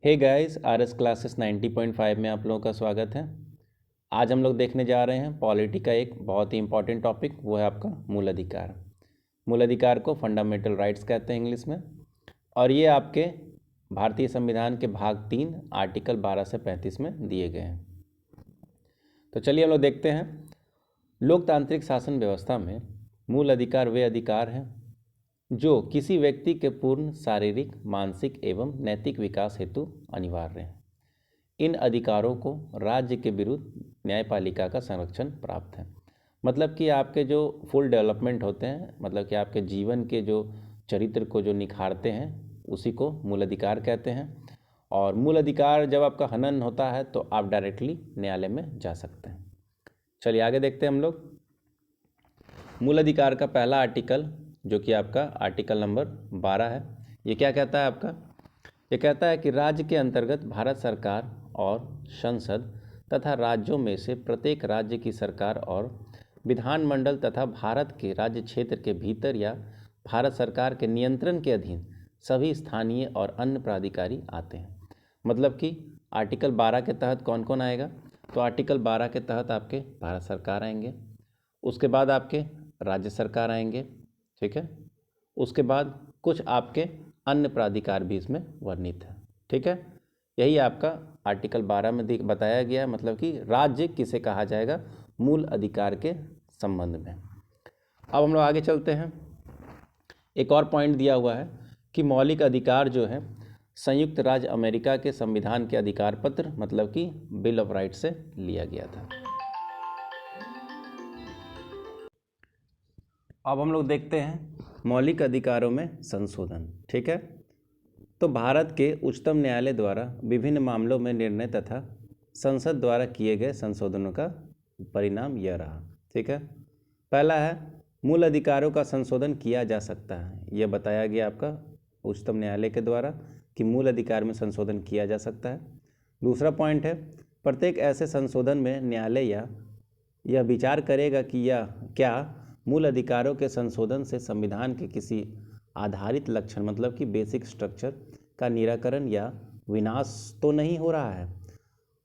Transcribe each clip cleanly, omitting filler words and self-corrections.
Hey guys, RS classes 90.5 में आप लोगों का स्वागत है। आज हम लोग देखने जा रहे हैं पॉलिटी का एक बहुत ही इंपॉर्टेंट टॉपिक, वो है आपका मूल अधिकार। मूल अधिकार को फंडामेंटल राइट्स कहते हैं इंग्लिश में, और ये आपके भारतीय संविधान के भाग 3 आर्टिकल 12 से 35 में दिए गए हैं। तो चलिए हम लोग देखते हैं। लोकतांत्रिक शासन व्यवस्था में मूल अधिकार वे अधिकार हैं जो किसी व्यक्ति के पूर्ण शारीरिक, मानसिक एवं नैतिक विकास हेतु अनिवार्य हैं। इन अधिकारों को राज्य के विरुद्ध न्यायपालिका का संरक्षण प्राप्त है। मतलब कि आपके जो फुल डेवलपमेंट होते हैं, मतलब कि आपके जीवन के जो चरित्र को जो निखारते हैं, उसी को मूल अधिकार कहते हैं। और मूल अधिकार जब आपका हनन होता है तो आप डायरेक्टली न्यायालय में जा सकते हैं। चलिए आगे देखते हैं हम लोग। मूल अधिकार का पहला आर्टिकल, जो कि आपका आर्टिकल नंबर 12 है, ये क्या कहता है आपका? ये कहता है कि राज्य के अंतर्गत भारत सरकार और संसद तथा राज्यों में से प्रत्येक राज्य की सरकार और विधानमंडल तथा भारत के राज्य क्षेत्र के भीतर या भारत सरकार के नियंत्रण के अधीन सभी स्थानीय और अन्य प्राधिकारी आते हैं। मतलब कि आर्टिकल 12 के तहत कौन कौन आएगा? तो आर्टिकल 12 के तहत आपके भारत सरकार आएंगे, उसके बाद आपके राज्य सरकार आएंगे, ठीक है। उसके बाद कुछ आपके अन्य प्राधिकार भी इसमें वर्णित है, ठीक है। यही आपका आर्टिकल 12 में बताया गया है, मतलब कि राज्य किसे कहा जाएगा मूल अधिकार के संबंध में। अब हम लोग आगे चलते हैं। एक और पॉइंट दिया हुआ है कि मौलिक अधिकार जो है संयुक्त राज्य अमेरिका के संविधान के अधिकार पत्र, मतलब कि बिल ऑफ राइट्स से लिया गया था। अब हम लोग देखते हैं मौलिक अधिकारों में संशोधन, ठीक है। तो भारत के उच्चतम न्यायालय द्वारा विभिन्न मामलों में निर्णय तथा संसद द्वारा किए गए संशोधनों का परिणाम यह रहा, ठीक है। पहला है, मूल अधिकारों का संशोधन किया जा सकता है। यह बताया गया आपका उच्चतम न्यायालय के द्वारा कि मूल अधिकार में संशोधन किया जा सकता है। दूसरा पॉइंट है, प्रत्येक ऐसे संशोधन में न्यायालय यह विचार करेगा कि यह क्या मूल अधिकारों के संशोधन से संविधान के किसी आधारित लक्षण, मतलब कि बेसिक स्ट्रक्चर का निराकरण या विनाश तो नहीं हो रहा है,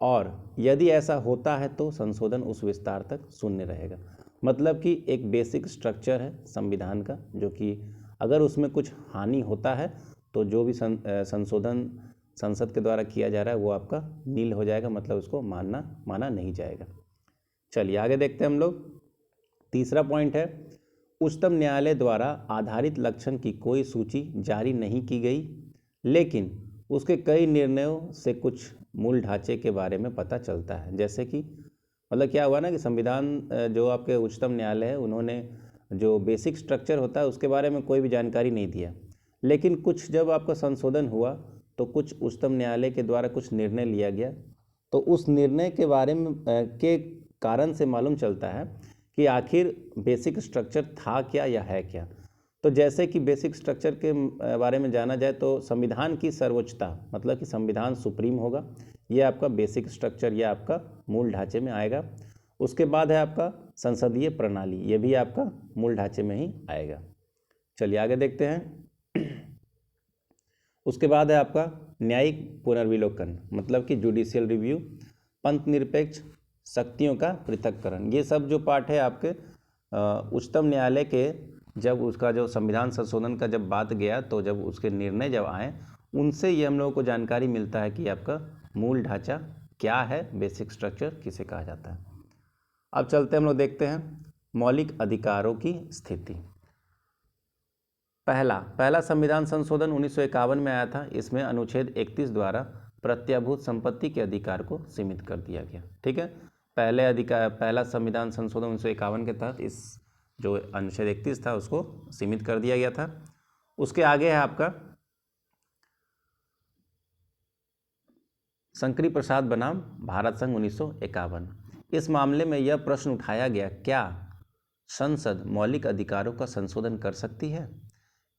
और यदि ऐसा होता है तो संशोधन उस विस्तार तक शून्य रहेगा। मतलब कि एक बेसिक स्ट्रक्चर है संविधान का, जो कि अगर उसमें कुछ हानि होता है तो जो भी संशोधन संसद के द्वारा किया जा रहा है वो आपका नील हो जाएगा, मतलब उसको माना नहीं जाएगा। चलिए आगे देखते हैं हम लोग। तीसरा पॉइंट है, उच्चतम न्यायालय द्वारा आधारित लक्षण की कोई सूची जारी नहीं की गई, लेकिन उसके कई निर्णयों से कुछ मूल ढांचे के बारे में पता चलता है। जैसे कि मतलब क्या हुआ ना कि संविधान जो आपके उच्चतम न्यायालय है, उन्होंने जो बेसिक स्ट्रक्चर होता है उसके बारे में कोई भी जानकारी नहीं दिया, लेकिन कुछ जब आपका संशोधन हुआ तो कुछ उच्चतम न्यायालय के द्वारा कुछ निर्णय लिया गया, तो उस निर्णय के बारे में के कारण से मालूम चलता है कि आखिर बेसिक स्ट्रक्चर था क्या या है क्या। तो जैसे कि बेसिक स्ट्रक्चर के बारे में जाना जाए तो संविधान की सर्वोच्चता, मतलब कि संविधान सुप्रीम होगा, ये आपका बेसिक स्ट्रक्चर, ये आपका मूल ढांचे में आएगा। उसके बाद है आपका संसदीय प्रणाली, ये भी आपका मूल ढांचे में ही आएगा। चलिए आगे देखते हैं। उसके बाद है आपका न्यायिक पुनर्विलोकन, मतलब कि जुडिशियल रिव्यू, पंथ निरपेक्ष शक्तियों का पृथक्करण। ये सब जो पार्ट है आपके उच्चतम न्यायालय के, जब उसका जो संविधान संशोधन का जब बात गया, तो जब उसके निर्णय जब आए, उनसे ये हम लोगों को जानकारी मिलता है कि आपका मूल ढांचा क्या है, बेसिक स्ट्रक्चर किसे कहा जाता है। अब चलते हम लोग देखते हैं मौलिक अधिकारों की स्थिति। पहला संविधान संशोधन 1951 में आया था। इसमें अनुच्छेद 31 द्वारा प्रत्याभूत संपत्ति के अधिकार को सीमित कर दिया गया, ठीक है। पहला संविधान संशोधन 1951 के तहत इस जो अनुच्छेद 31 था उसको सीमित कर दिया गया था। उसके आगे है आपका शंकरी प्रसाद बनाम भारत संघ 1951। इस मामले में यह प्रश्न उठाया गया, क्या संसद मौलिक अधिकारों का संशोधन कर सकती है?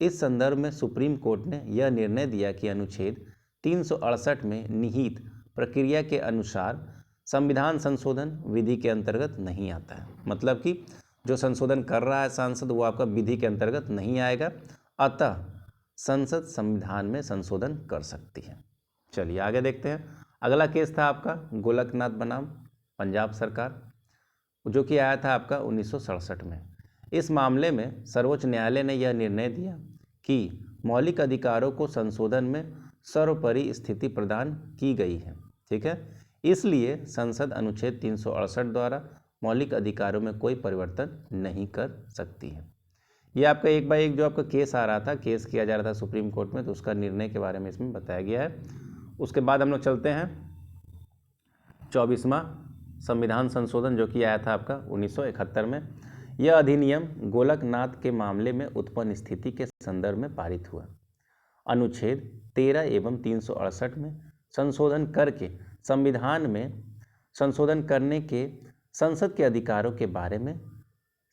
इस संदर्भ में सुप्रीम कोर्ट ने यह निर्णय दिया कि अनुच्छेद 368 में निहित प्रक्रिया के अनुसार संविधान संशोधन विधि के अंतर्गत नहीं आता है। मतलब कि जो संशोधन कर रहा है सांसद, वो आपका विधि के अंतर्गत नहीं आएगा, अतः संसद संविधान में संशोधन कर सकती है। चलिए आगे देखते हैं। अगला केस था आपका गोलकनाथ बनाम पंजाब सरकार, जो कि आया था आपका 1967 में। इस मामले में सर्वोच्च न्यायालय ने यह निर्णय दिया कि मौलिक अधिकारों को संशोधन में सर्वोपरि स्थिति प्रदान की गई है। ठीक है, इसलिए संसद अनुच्छेद 368 द्वारा मौलिक अधिकारों में कोई परिवर्तन नहीं कर सकती है। यह आपका एक बाय एक जो आपका केस आ रहा था, केस किया जा रहा था सुप्रीम कोर्ट में, तो उसका निर्णय के बारे में इसमें बताया गया है। उसके बाद हम लोग चलते हैं 24वां संविधान संशोधन, जो कि आया था आपका 1971 में। यह अधिनियम गोलकनाथ के मामले में उत्पन्न स्थिति के संदर्भ में पारित हुआ। अनुच्छेद 13 एवं 368 में संशोधन करके संविधान में संशोधन करने के संसद के अधिकारों के बारे में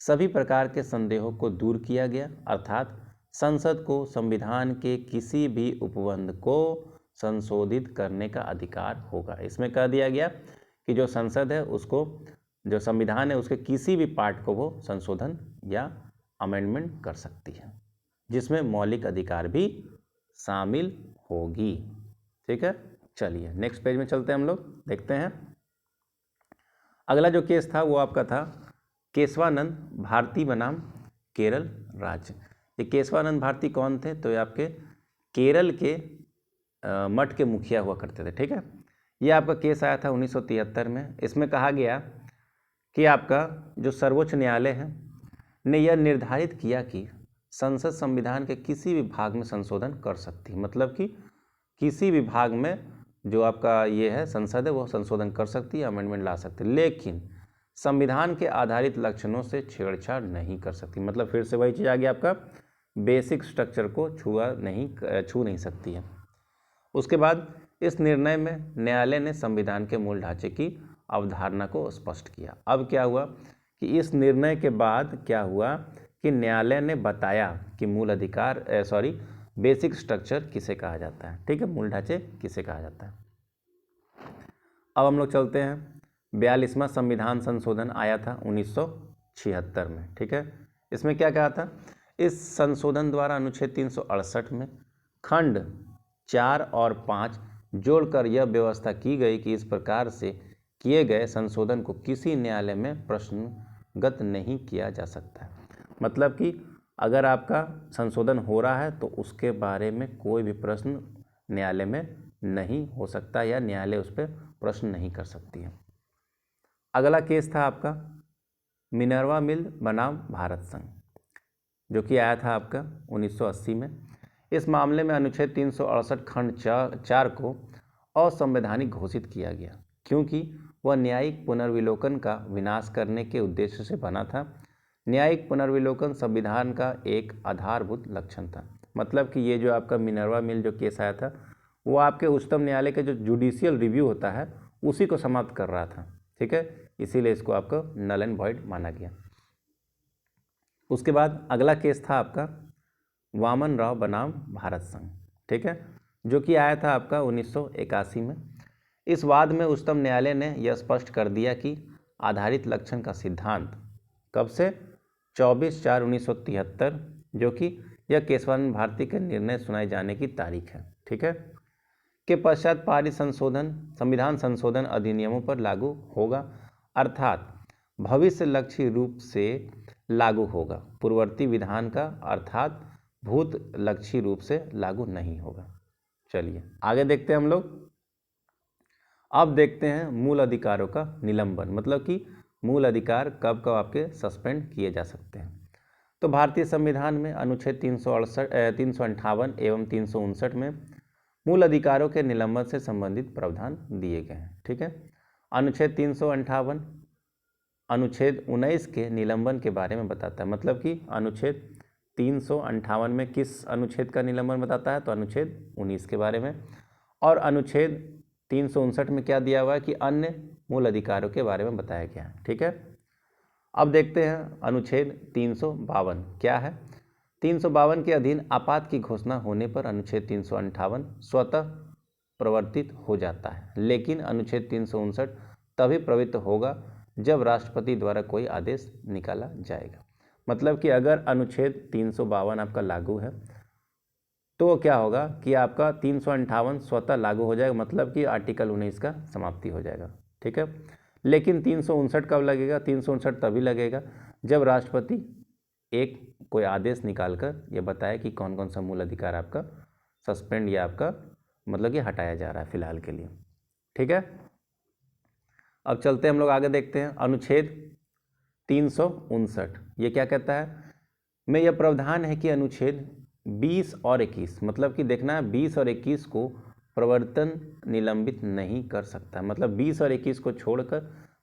सभी प्रकार के संदेहों को दूर किया गया, अर्थात संसद को संविधान के किसी भी उपबंध को संशोधित करने का अधिकार होगा। इसमें कह दिया गया कि जो संसद है उसको, जो संविधान है उसके किसी भी पार्ट को वो संशोधन या अमेंडमेंट कर सकती है, जिसमें मौलिक अधिकार भी शामिल होगी। ठीक है, चलिए नेक्स्ट पेज में चलते हैं, हम लोग देखते हैं। अगला जो केस था वो आपका था केशवानंद भारती बनाम केरल राज्य। ये केशवानंद भारती कौन थे? तो ये आपके केरल के मठ के मुखिया हुआ करते थे। ठीक है, ये आपका केस आया था 1973 में। इसमें कहा गया कि आपका जो सर्वोच्च न्यायालय है ने यह निर्धारित किया कि संसद संविधान के किसी भी भाग में संशोधन कर सकती है, मतलब कि किसी भी भाग में जो आपका ये है संसद है वो संशोधन कर सकती है, अमेंडमेंट ला सकती है, लेकिन संविधान के आधारित लक्षणों से छेड़छाड़ नहीं कर सकती। मतलब फिर से वही चीज़ आ गया, आपका बेसिक स्ट्रक्चर को छू नहीं सकती है। उसके बाद इस निर्णय में न्यायालय ने संविधान के मूल ढांचे की अवधारणा को स्पष्ट किया। अब क्या हुआ कि इस निर्णय के बाद क्या हुआ कि न्यायालय ने बताया कि मूल अधिकार बेसिक स्ट्रक्चर किसे कहा जाता है। ठीक है, मूल ढांचे किसे कहा जाता है। अब हम लोग चलते हैं 42वां संविधान संशोधन आया था 1976 में। ठीक है, इसमें क्या कहा था? इस संशोधन द्वारा अनुच्छेद 368 में खंड 4 और 5 जोड़कर यह व्यवस्था की गई कि इस प्रकार से किए गए संशोधन को किसी न्यायालय में प्रश्नगत नहीं किया जा सकता है। मतलब कि अगर आपका संशोधन हो रहा है तो उसके बारे में कोई भी प्रश्न न्यायालय में नहीं हो सकता या न्यायालय उस पर प्रश्न नहीं कर सकती है। अगला केस था आपका मिनर्वा मिल बनाम भारत संघ, जो कि आया था आपका 1980 में। इस मामले में अनुच्छेद 368 खंड 4 को असंवैधानिक घोषित किया गया, क्योंकि वह न्यायिक पुनर्विलोकन का विनाश करने के उद्देश्य से बना था। न्यायिक पुनर्विलोकन संविधान का एक आधारभूत लक्षण था। मतलब कि ये जो आपका मिनर्वा मिल जो केस आया था वो आपके उच्चतम न्यायालय के जो जुडिशियल रिव्यू होता है उसी को समाप्त कर रहा था। ठीक है, इसीलिए इसको आपको नल एंड वॉइड माना गया। उसके बाद अगला केस था आपका वामन राव बनाम भारत संघ। ठीक है, जो कि आया था आपका 1981 में। इस वाद में उच्चतम न्यायालय ने यह स्पष्ट कर दिया कि आधारित लक्षण का सिद्धांत कब से 24/4/1973, जो कि यह केशवानंद भारती के निर्णय सुनाए जाने की तारीख है। ठीक है, के पश्चात पारित संविधान संशोधन अधिनियमों पर लागू होगा, अर्थात भविष्य लक्षी रूप से लागू होगा। पूर्ववर्ती विधान का अर्थात भूत लक्षी रूप से लागू नहीं होगा। चलिए आगे देखते हैं हम लोग। अब देखते हैं मूल अधिकारों का निलंबन, मतलब कि मूल अधिकार कब कब आपके सस्पेंड किए जा सकते हैं। तो भारतीय संविधान में अनुच्छेद 358 एवं 359 में मूल अधिकारों के निलंबन से संबंधित प्रावधान दिए गए हैं। ठीक है, अनुच्छेद 358 अनुच्छेद 19 के निलंबन के बारे में बताता है। मतलब कि अनुच्छेद 358 में किस अनुच्छेद का निलंबन बताता है? तो अनुच्छेद 19 के बारे में। और अनुच्छेद 359 में क्या दिया हुआ है कि अन्य मूल अधिकारों के बारे में बताया गया है। ठीक है, अब देखते हैं अनुच्छेद 352 क्या है। 352 के अधीन आपात की घोषणा होने पर अनुच्छेद 358 स्वतः प्रवर्तित हो जाता है, लेकिन अनुच्छेद 359 तभी प्रवृत्त होगा जब राष्ट्रपति द्वारा कोई आदेश निकाला जाएगा। मतलब कि अगर अनुच्छेद 352 आपका लागू है तो वो क्या होगा कि आपका 358 स्वतः लागू हो जाएगा, मतलब कि आर्टिकल 19 का समाप्ति हो जाएगा। ठीक है, लेकिन 359 कब लगेगा? 359 तभी लगेगा जब राष्ट्रपति एक कोई आदेश निकालकर ये बताए कि कौन कौन सा मूल अधिकार आपका सस्पेंड या आपका मतलब कि हटाया जा रहा है फिलहाल के लिए। ठीक है, अब चलते हम लोग आगे देखते हैं। अनुच्छेद 359 ये क्या कहता है? में यह प्रावधान है कि अनुच्छेद 20 और 21, मतलब कि देखना है 20 और 21 को प्रवर्तन निलंबित नहीं कर सकता, मतलब 20 और 21 को छोड़कर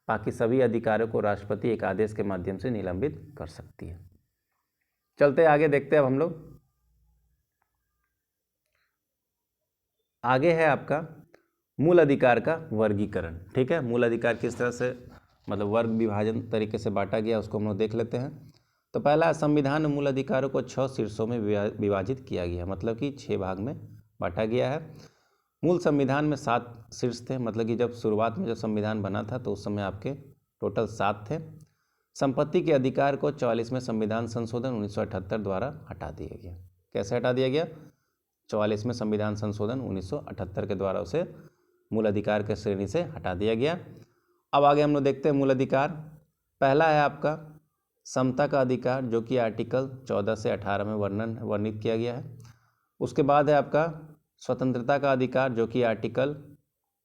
बाकी सभी अधिकारों को राष्ट्रपति एक आदेश के माध्यम से निलंबित कर सकती है। चलते आगे देखते हैं अब हम लोग। आगे है आपका मूल अधिकार का वर्गीकरण। ठीक है, मूल अधिकार किस तरह से मतलब वर्ग विभाजन तरीके से बांटा गया उसको हम लोग देख लेते हैं। तो पहला, संविधान में मूल अधिकारों को 6 शीर्षों में विभाजित किया गया, मतलब कि 6 भाग में बांटा गया है। मूल संविधान में 7 शीर्ष थे, मतलब कि जब शुरुआत में जब संविधान बना था तो उस समय आपके टोटल 7 थे। संपत्ति के अधिकार को 44वें संविधान संशोधन 1978 द्वारा हटा दिया गया। कैसे हटा दिया गया? 44वें संविधान संशोधन 1978 के द्वारा उसे मूल अधिकार के श्रेणी से हटा दिया गया। अब आगे हम लोग देखते हैं मूल अधिकार। पहला है आपका समता का अधिकार, जो कि आर्टिकल 14 से 18 में वर्णित किया गया है। उसके बाद है आपका स्वतंत्रता का अधिकार, जो कि आर्टिकल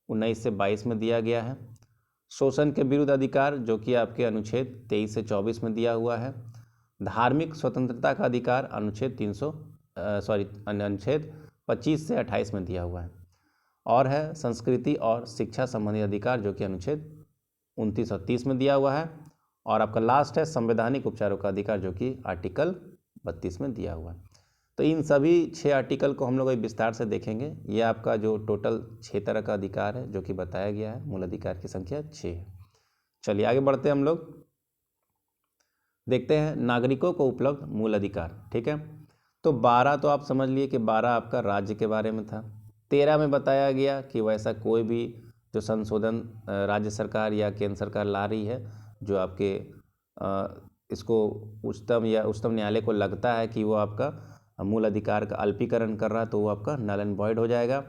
19 से 22 में दिया गया है। शोषण के विरुद्ध अधिकार, जो कि आपके अनुच्छेद 23 से 24 में दिया हुआ है। धार्मिक स्वतंत्रता का अधिकार अनुच्छेद 25 से 28 में दिया हुआ है। और है संस्कृति और शिक्षा संबंधी अधिकार, जो कि अनुच्छेद 29 और 30 में दिया हुआ है। और आपका लास्ट है संवैधानिक उपचारों का अधिकार, जो कि आर्टिकल 32 में दिया हुआ है। तो इन सभी 6 आर्टिकल को हम लोग विस्तार से देखेंगे। ये आपका जो टोटल 6 तरह का अधिकार है जो कि बताया गया है, मूल अधिकार की संख्या 6 है। चलिए आगे बढ़ते हैं हम लोग, देखते हैं नागरिकों को उपलब्ध मूल अधिकार। ठीक है, तो 12 तो आप समझ लिए कि 12 आपका राज्य के बारे में था। 13 में बताया गया कि वैसा कोई भी जो संशोधन राज्य सरकार या केंद्र सरकार ला रही है, जो आपके इसको उच्चतम न्यायालय को लगता है कि वो आपका मूल अधिकार का अल्पीकरण कर रहा है, तो वो आपका नल एंड वॉइड हो जाएगा।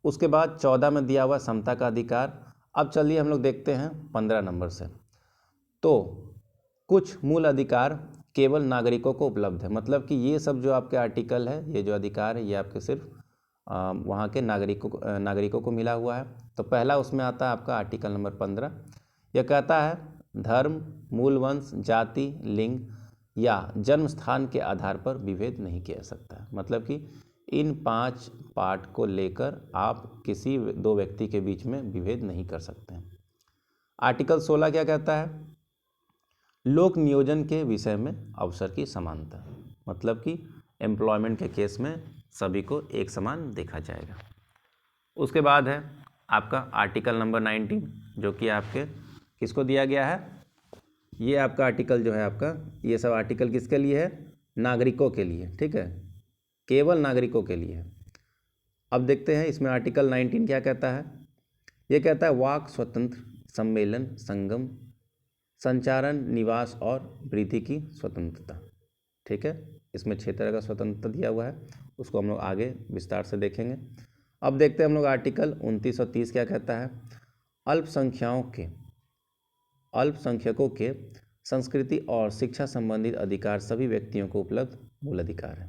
उसके बाद 14 में दिया हुआ समता का अधिकार। अब चलिए हम लोग देखते हैं 15 नंबर से। तो कुछ मूल अधिकार केवल नागरिकों को उपलब्ध है, मतलब कि ये सब जो आपके आर्टिकल है, ये जो अधिकार है, ये आपके सिर्फ वहाँ के नागरिकों को मिला हुआ है। तो पहला उसमें आता है आपका आर्टिकल नंबर 15। यह कहता है धर्म, मूल वंश, जाति, लिंग या जन्म स्थान के आधार पर विभेद नहीं किया जा सकता। मतलब कि इन 5 पार्ट को लेकर आप किसी 2 व्यक्ति के बीच में विभेद नहीं कर सकते हैं। आर्टिकल 16 क्या कहता है? लोक नियोजन के विषय में अवसर की समानता, मतलब कि एम्प्लॉयमेंट के केस में सभी को एक समान देखा जाएगा। उसके बाद है आपका आर्टिकल नंबर 19, जो कि आपके किसको दिया गया है? ये आपका आर्टिकल जो है आपका, ये सब आर्टिकल किसके लिए है? नागरिकों के लिए। ठीक है, केवल नागरिकों के लिए। अब देखते हैं इसमें आर्टिकल 19 क्या कहता है। ये कहता है वाक स्वतंत्र, सम्मेलन, संगम, संचारण, निवास और वृद्धि की स्वतंत्रता। ठीक है, इसमें 6 तरह का स्वतंत्रता दिया हुआ है, उसको हम लोग आगे विस्तार से देखेंगे। अब देखते हैं हम लोग आर्टिकल 29 और 30 क्या कहता है। अल्पसंख्यकों के संस्कृति और शिक्षा संबंधित अधिकार सभी व्यक्तियों को उपलब्ध मूल अधिकार है।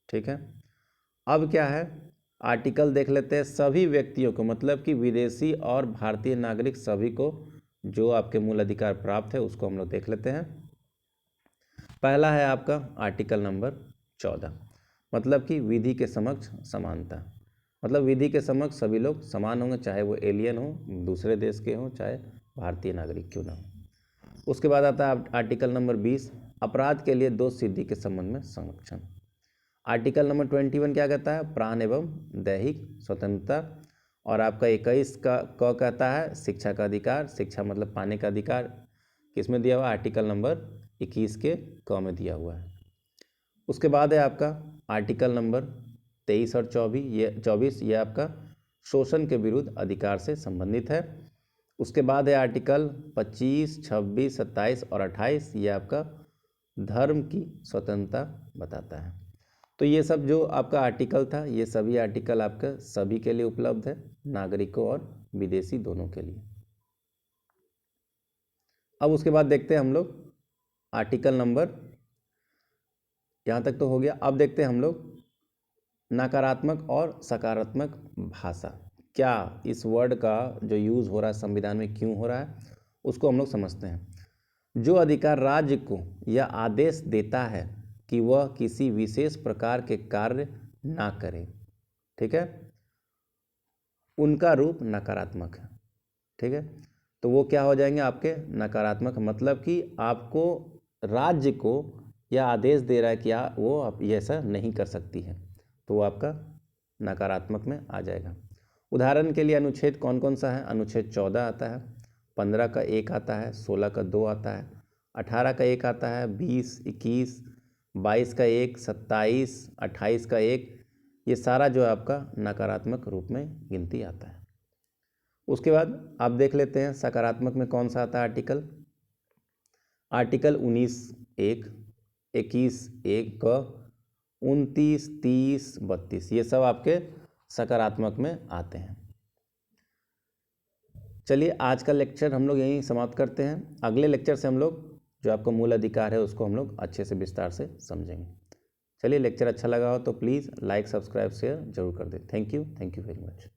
ठीक है, अब क्या है आर्टिकल देख लेते हैं। सभी व्यक्तियों को, मतलब कि विदेशी और भारतीय नागरिक सभी को जो आपके मूल अधिकार प्राप्त है, उसको हम लोग देख लेते हैं। पहला है आपका आर्टिकल नंबर 14, मतलब कि विधि के समक्ष समानता। मतलब विधि के समक्ष सभी लोग समान होंगे, चाहे वो एलियन हो, दूसरे देश के हों, चाहे भारतीय नागरिक क्यों ना हो। उसके बाद आता है आर्टिकल नंबर 20, अपराध के लिए दोष सिद्धि के संबंध में संरक्षण। आर्टिकल नंबर 21 क्या कहता है? प्राण एवं दैहिक स्वतंत्रता। और आपका 21 का कहता है शिक्षा का अधिकार। शिक्षा मतलब पाने का अधिकार किस में दिया हुआ है? आर्टिकल नंबर 21 के क में दिया हुआ है। उसके बाद है आपका आर्टिकल नंबर 23 और 24, ये आपका शोषण के विरुद्ध अधिकार से संबंधित है। उसके बाद है आर्टिकल 25, 26, 27 और 28, ये आपका धर्म की स्वतंत्रता बताता है। तो ये सब जो आपका आर्टिकल था, ये सभी आर्टिकल आपका सभी के लिए उपलब्ध है, नागरिकों और विदेशी दोनों के लिए। अब उसके बाद देखते हैं हम लोग आर्टिकल नंबर, यहाँ तक तो हो गया। अब देखते हैं हम लोग नकारात्मक और सकारात्मक भाषा, क्या इस वर्ड का जो यूज़ हो रहा है संविधान में क्यों हो रहा है, उसको हम लोग समझते हैं। जो अधिकार राज्य को यह आदेश देता है कि वह किसी विशेष प्रकार के कार्य ना करे, ठीक है, उनका रूप नकारात्मक है, ठीक है। तो वो क्या हो जाएंगे आपके नकारात्मक, मतलब कि आपको राज्य को यह आदेश दे रहा है कि वो आप ऐसा नहीं कर सकती है, तो वो आपका नकारात्मक में आ जाएगा। उदाहरण के लिए अनुच्छेद कौन कौन सा है? अनुच्छेद 14 आता है, 15 का 1 आता है, 16 का 2 आता है, 18 का 1 आता है, 20, 21, 22 का 1, 27, 28 का 1, ये सारा जो है आपका नकारात्मक रूप में गिनती आता है। उसके बाद आप देख लेते हैं सकारात्मक में कौन सा आता है आर्टिकल। आर्टिकल 19(1), 21(1), 29, 30, 32, ये सब आपके सकारात्मक में आते हैं। चलिए आज का लेक्चर हम लोग यहीं समाप्त करते हैं। अगले लेक्चर से हम लोग जो आपका मूल अधिकार है उसको हम लोग अच्छे से विस्तार से समझेंगे। चलिए, लेक्चर अच्छा लगा हो तो प्लीज़ लाइक, सब्सक्राइब, शेयर जरूर कर दें। Thank you very much.